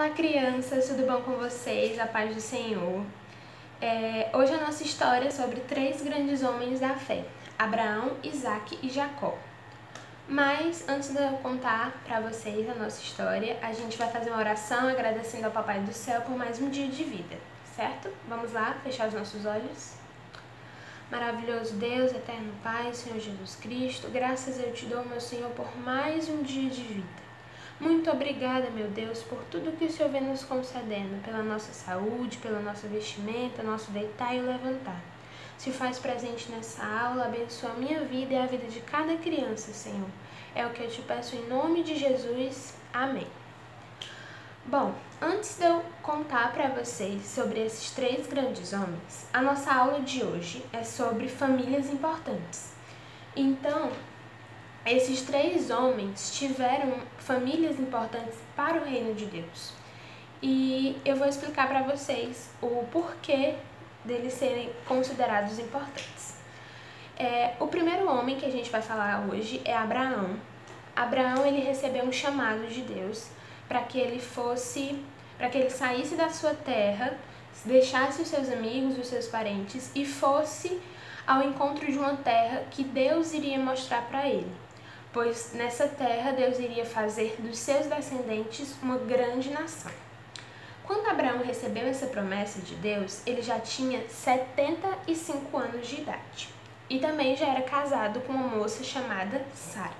Olá crianças, tudo bom com vocês? A paz do Senhor. Hoje a nossa história é sobre três grandes homens da fé, Abraão, Isaque e Jacó. Mas antes de eu contar para vocês a nossa história, a gente vai fazer uma oração agradecendo ao Papai do Céu por mais um dia de vida, certo? Vamos lá, fechar os nossos olhos. Maravilhoso Deus, eterno Pai, Senhor Jesus Cristo, graças eu te dou, meu Senhor, por mais um dia de vida. Muito obrigada, meu Deus, por tudo que o Senhor vem nos concedendo, pela nossa saúde, pela nossa vestimenta, nosso deitar e o levantar. Se faz presente nessa aula, abençoa a minha vida e a vida de cada criança, Senhor. É o que eu te peço em nome de Jesus. Amém. Bom, antes de eu contar para vocês sobre esses três grandes homens, a nossa aula de hoje é sobre famílias importantes. Então, esses três homens tiveram famílias importantes para o reino de Deus. E eu vou explicar para vocês o porquê deles serem considerados importantes. O primeiro homem que a gente vai falar hoje é Abraão. Abraão, ele recebeu um chamado de Deus para que ele saísse da sua terra, deixasse os seus amigos, os seus parentes e fosse ao encontro de uma terra que Deus iria mostrar para ele. Pois nessa terra Deus iria fazer dos seus descendentes uma grande nação. Quando Abraão recebeu essa promessa de Deus, ele já tinha 75 anos de idade e também já era casado com uma moça chamada Sara.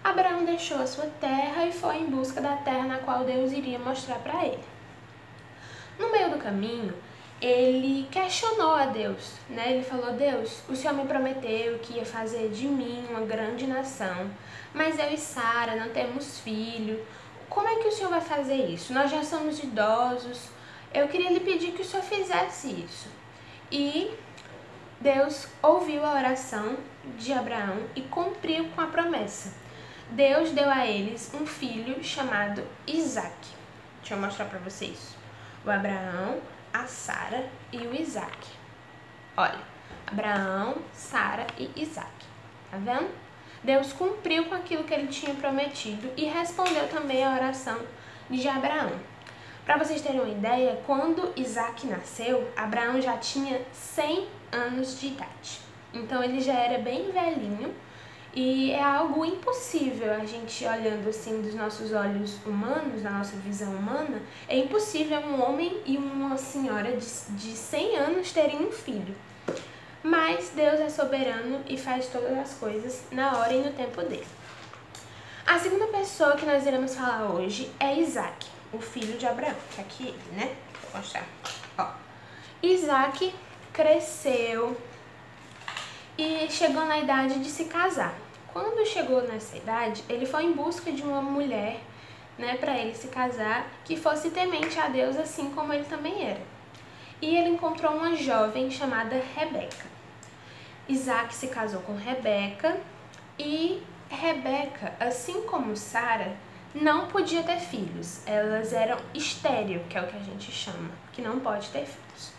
Abraão deixou a sua terra e foi em busca da terra na qual Deus iria mostrar para ele. No meio do caminho, ele questionou a Deus, né? Ele falou: Deus, o Senhor me prometeu que ia fazer de mim uma grande nação, mas eu e Sara não temos filho. Como é que o Senhor vai fazer isso? Nós já somos idosos. Eu queria lhe pedir que o Senhor fizesse isso. E Deus ouviu a oração de Abraão e cumpriu com a promessa. Deus deu a eles um filho chamado Isaque. Deixa eu mostrar para vocês. O Abraão, a Sara e o Isaque. Olha, Abraão, Sara e Isaque. Tá vendo? Deus cumpriu com aquilo que ele tinha prometido e respondeu também a oração de Abraão. Para vocês terem uma ideia, quando Isaque nasceu, Abraão já tinha 100 anos de idade. Então ele já era bem velhinho e é algo impossível a gente olhando assim dos nossos olhos humanos, da nossa visão humana, é impossível um homem e uma senhora de 100 anos terem um filho. Mas Deus é soberano e faz todas as coisas na hora e no tempo dele. A segunda pessoa que nós iremos falar hoje é Isaque, o filho de Abraão. Tá aqui ele, né? Vou mostrar. Ó. Isaque cresceu e chegou na idade de se casar. Quando chegou nessa idade, ele foi em busca de uma mulher, né, para ele se casar, que fosse temente a Deus assim como ele também era. E ele encontrou uma jovem chamada Rebeca. Isaque se casou com Rebeca e Rebeca, assim como Sara, não podia ter filhos. Elas eram estéril, que é o que a gente chama, que não pode ter filhos.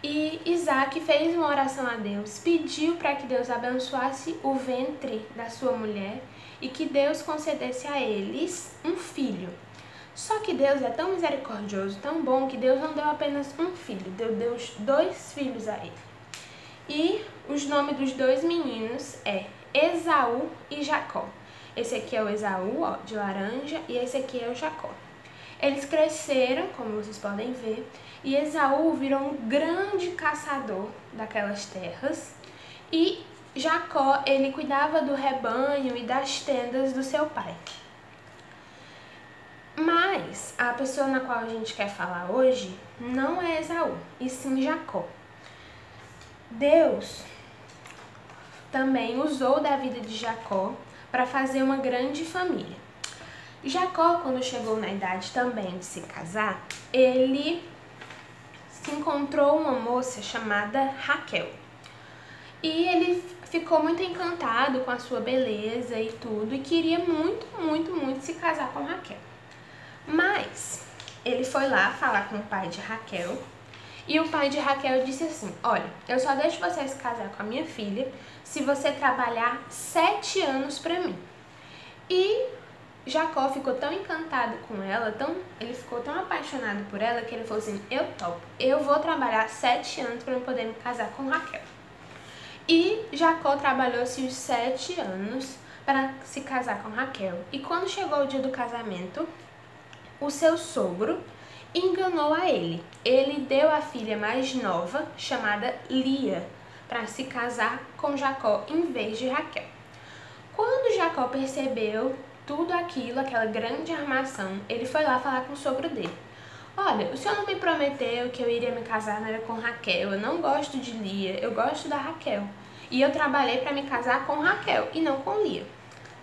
E Isaque fez uma oração a Deus, pediu para que Deus abençoasse o ventre da sua mulher e que Deus concedesse a eles um filho. Só que Deus é tão misericordioso, tão bom, que Deus não deu apenas um filho, deu 2 filhos a ele. E os nomes dos 2 meninos é Esaú e Jacó. Esse aqui é o Esaú, ó, de laranja, e esse aqui é o Jacó. Eles cresceram, como vocês podem ver, e Esaú virou um grande caçador daquelas terras e Jacó, ele cuidava do rebanho e das tendas do seu pai. Mas a pessoa na qual a gente quer falar hoje não é Esaú, e sim Jacó. Deus também usou da vida de Jacó para fazer uma grande família. Jacó, quando chegou na idade também de se casar, ele se encontrou uma moça chamada Raquel. E ele ficou muito encantado com a sua beleza e tudo, e queria muito, muito, muito se casar com Raquel. Mas ele foi lá falar com o pai de Raquel, e o pai de Raquel disse assim: olha, eu só deixo você se casar com a minha filha se você trabalhar 7 anos para mim. E Jacó ficou tão encantado com ela, ele ficou tão apaixonado por ela, que ele falou assim, eu topo, eu vou trabalhar 7 anos para eu poder me casar com Raquel. E Jacó trabalhou-se os 7 anos para se casar com Raquel. E quando chegou o dia do casamento, o seu sogro enganou a ele. Ele deu a filha mais nova, chamada Lia, para se casar com Jacó em vez de Raquel. Quando Jacó percebeu tudo aquilo, aquela grande armação, ele foi lá falar com o sogro dele. Olha, o senhor não me prometeu que eu iria me casar com Raquel, eu não gosto de Lia, eu gosto da Raquel. E eu trabalhei para me casar com Raquel e não com Lia.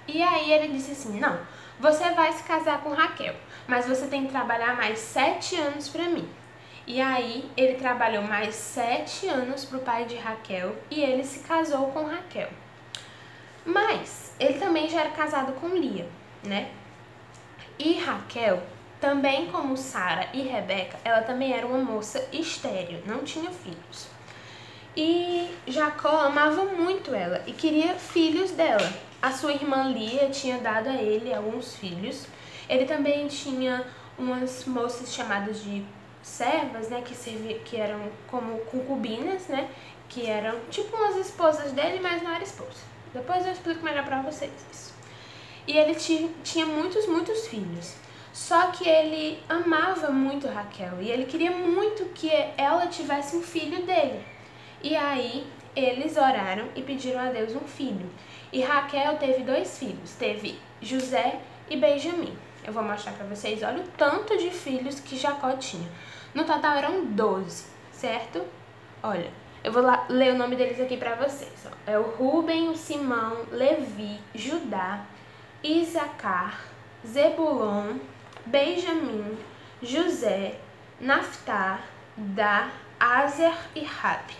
E aí ele disse assim, não, você vai se casar com Raquel, mas você tem que trabalhar mais 7 anos para mim. E aí ele trabalhou mais 7 anos para o pai de Raquel e ele se casou com Raquel. Mas ele também já era casado com Lia, né? E Raquel, também como Sara e Rebeca, ela também era uma moça estéril, não tinha filhos. E Jacó amava muito ela e queria filhos dela. A sua irmã Lia tinha dado a ele alguns filhos. Ele também tinha umas moças chamadas de servas, né, que eram como concubinas, né, que eram tipo umas esposas dele, mas não era esposa. Depois eu explico melhor pra vocês isso. E ele tinha muitos filhos. Só que ele amava muito Raquel e ele queria muito que ela tivesse um filho dele. E aí eles oraram e pediram a Deus um filho. E Raquel teve 2 filhos, teve José e Benjamim. Eu vou mostrar pra vocês, olha o tanto de filhos que Jacó tinha. No total eram 12, certo? Olha, eu vou ler o nome deles aqui pra vocês. Ó. É o Ruben, o Simão, Levi, Judá, Isacar, Zebulon, Benjamim, José, Naftá, Dá, Aser e Rabi.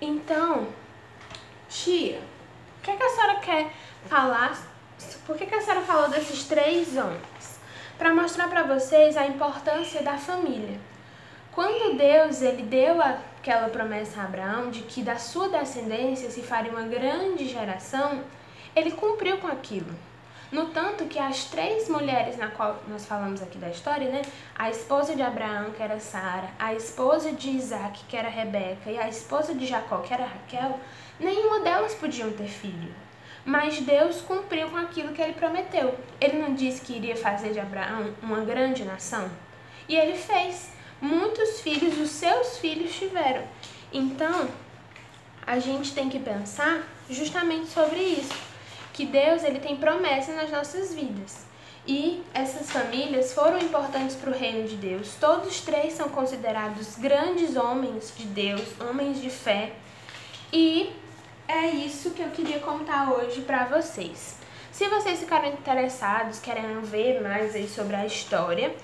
Então, tia, o que a senhora quer falar? Por que a senhora falou desses 3 homens? Para mostrar para vocês a importância da família. Quando Deus ele deu aquela promessa a Abraão de que da sua descendência se faria uma grande geração, ele cumpriu com aquilo. No tanto que as 3 mulheres na qual nós falamos aqui da história, né? A esposa de Abraão, que era Sara, a esposa de Isaac, que era Rebeca, e a esposa de Jacó, que era Raquel, nenhuma delas podiam ter filho. Mas Deus cumpriu com aquilo que ele prometeu. Ele não disse que iria fazer de Abraão uma grande nação? E ele fez. Muitos filhos, os seus filhos tiveram. Então, a gente tem que pensar justamente sobre isso. Que Deus ele tem promessa nas nossas vidas. E essas famílias foram importantes para o reino de Deus. Todos os 3 são considerados grandes homens de Deus, homens de fé. E é isso que eu queria contar hoje para vocês. Se vocês ficaram interessados, querem ver mais aí sobre a história,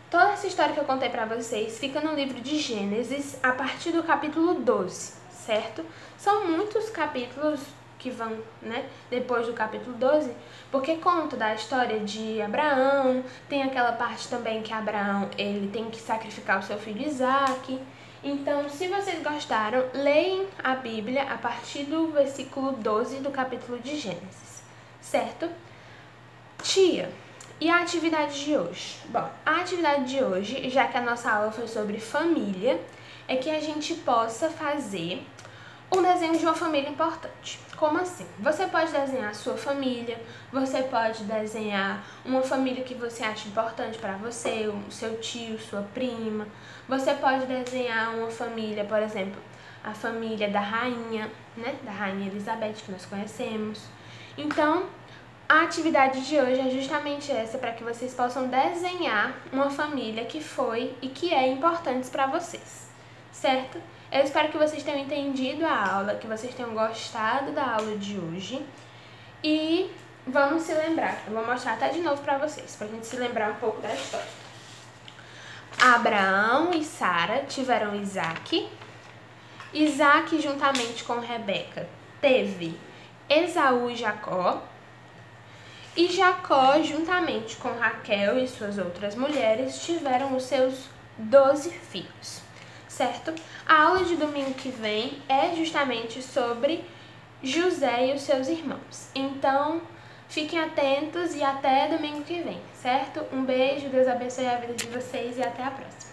toda essa história que eu contei para vocês fica no livro de Gênesis, a partir do capítulo 12, certo? São muitos capítulos que vão, né, depois do capítulo 12, porque conta da história de Abraão, tem aquela parte também que Abraão, ele tem que sacrificar o seu filho Isaac. Então, se vocês gostaram, leem a Bíblia a partir do versículo 12 do capítulo de Gênesis, certo? Tia, e a atividade de hoje? Bom, a atividade de hoje, já que a nossa aula foi sobre família, é que a gente possa fazer um desenho de uma família importante. Como assim? Você pode desenhar a sua família, você pode desenhar uma família que você acha importante para você, o seu tio, sua prima. Você pode desenhar uma família, por exemplo, a família da rainha, né? Da rainha Elizabeth, que nós conhecemos. Então, a atividade de hoje é justamente essa, para que vocês possam desenhar uma família que foi e que é importante para vocês, certo? Eu espero que vocês tenham entendido a aula, que vocês tenham gostado da aula de hoje. E vamos se lembrar, eu vou mostrar até de novo para vocês, para a gente se lembrar um pouco da história. Abraão e Sara tiveram Isaac. Isaac, juntamente com Rebeca, teve Esaú e Jacó. E Jacó, juntamente com Raquel e suas outras mulheres, tiveram os seus 12 filhos. Certo? A aula de domingo que vem é justamente sobre José e os seus irmãos. Então, Fiquem atentos e até domingo que vem, certo? Um beijo, Deus abençoe a vida de vocês e até a próxima.